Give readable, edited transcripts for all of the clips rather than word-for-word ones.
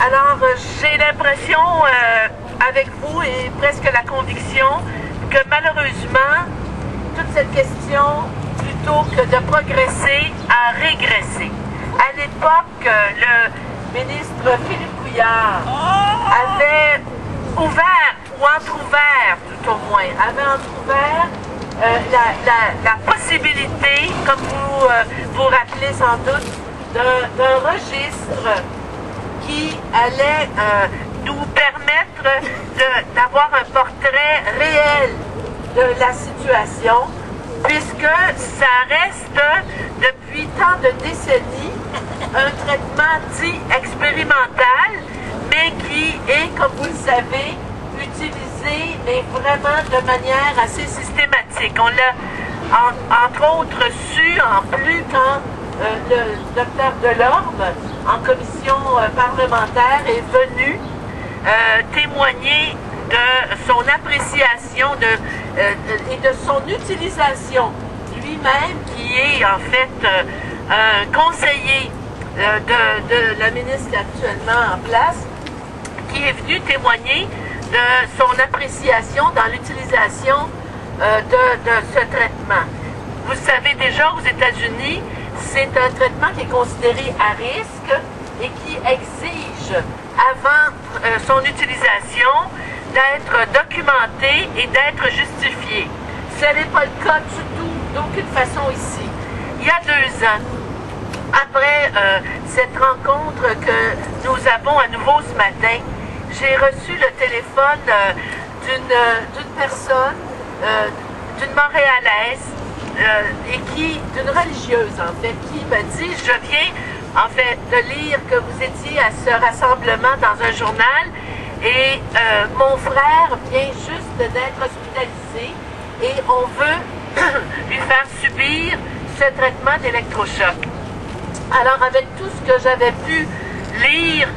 Alors, j'ai l'impression, avec vous, et presque la conviction, que malheureusement, toute cette question, plutôt que de progresser, a régressé. À l'époque, le ministre Philippe Couillard avait ouvert, ou entrouvert tout au moins, avait entrouvert la possibilité, comme vous vous rappelez sans doute, d'un registre qui allait nous permettre d'avoir un portrait réel de la situation, puisque ça reste, depuis tant de décennies, un traitement dit expérimental, mais qui est, comme vous le savez, utilisé, mais vraiment de manière assez systématique. On l'a, entre autres, su en plus quand le docteur Delorme, en commission parlementaire, est venu témoigner de son appréciation et de son utilisation lui-même, qui est en fait un conseiller de la ministre actuellement en place, qui est venu témoigner de son appréciation dans l'utilisation de ce traitement. Vous savez déjà, aux États-Unis, c'est un traitement qui est considéré à risque et qui exige, avant son utilisation, d'être documenté et d'être justifié. Ce n'est pas le cas du tout, d'aucune façon ici. Il y a 2 ans, après cette rencontre que nous avons à nouveau ce matin, j'ai reçu le téléphone d'une personne, d'une Montréalaise, et d'une religieuse en fait, qui m'a dit, je viens en fait de lire que vous étiez à ce rassemblement dans un journal et mon frère vient juste d'être hospitalisé et on veut lui faire subir ce traitement d'électrochoc. Alors avec tout ce que j'avais pu lire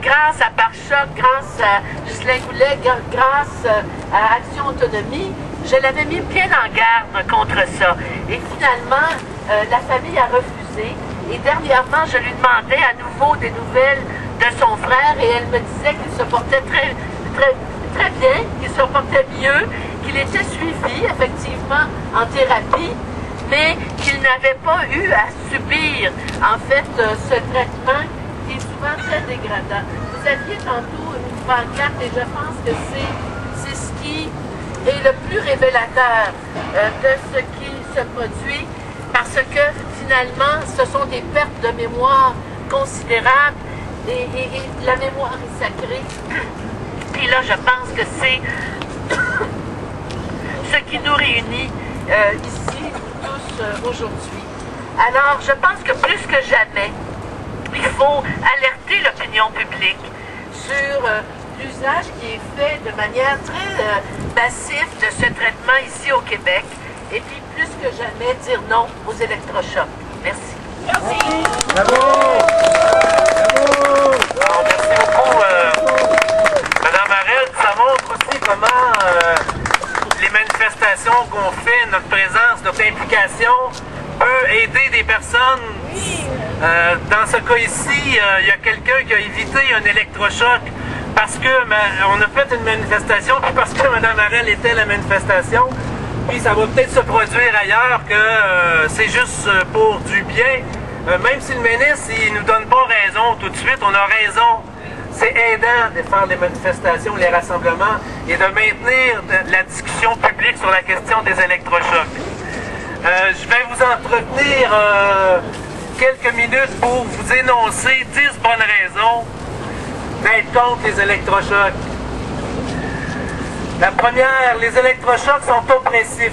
grâce à Pare-Choc, grâce à Ghislain Goulet, grâce à Action Autonomie, je l'avais mis bien en garde contre ça. Et finalement, la famille a refusé. Et dernièrement, je lui demandais à nouveau des nouvelles de son frère et elle me disait qu'il se portait très bien, qu'il se portait mieux, qu'il était suivi effectivement en thérapie, mais qu'il n'avait pas eu à subir en fait ce traitement qui est souvent très dégradant. Vous aviez tantôt une pancarte et je pense que c'est ce qui est le plus révélateur de ce qui se produit, parce que finalement, ce sont des pertes de mémoire considérables et la mémoire est sacrée. Puis là, je pense que c'est ce qui nous réunit ici, tous, aujourd'hui. Alors, je pense que plus que jamais, il faut alerter l'opinion publique sur l'usage qui est fait de manière très massive de ce traitement ici au Québec. Et puis, plus que jamais, dire non aux électrochocs. Merci. Merci. Bravo. Bravo. Alors, merci beaucoup, Mme Harel. Ça montre aussi comment les manifestations qu'on fait, notre présence, notre implication peut aider des personnes. Dans ce cas ici, il y a quelqu'un qui a évité un électrochoc parce que on a fait une manifestation, puis parce que Mme Harel était à la manifestation. Puis ça va peut-être se produire ailleurs, que c'est juste pour du bien. Même si le ministre, il nous donne pas raison tout de suite, on a raison. C'est aidant de faire les manifestations, les rassemblements et de maintenir la discussion publique sur la question des électrochocs. Je vais vous entretenir quelques minutes pour vous énoncer 10 bonnes raisons d'être contre les électrochocs. La première, les électrochocs sont oppressifs.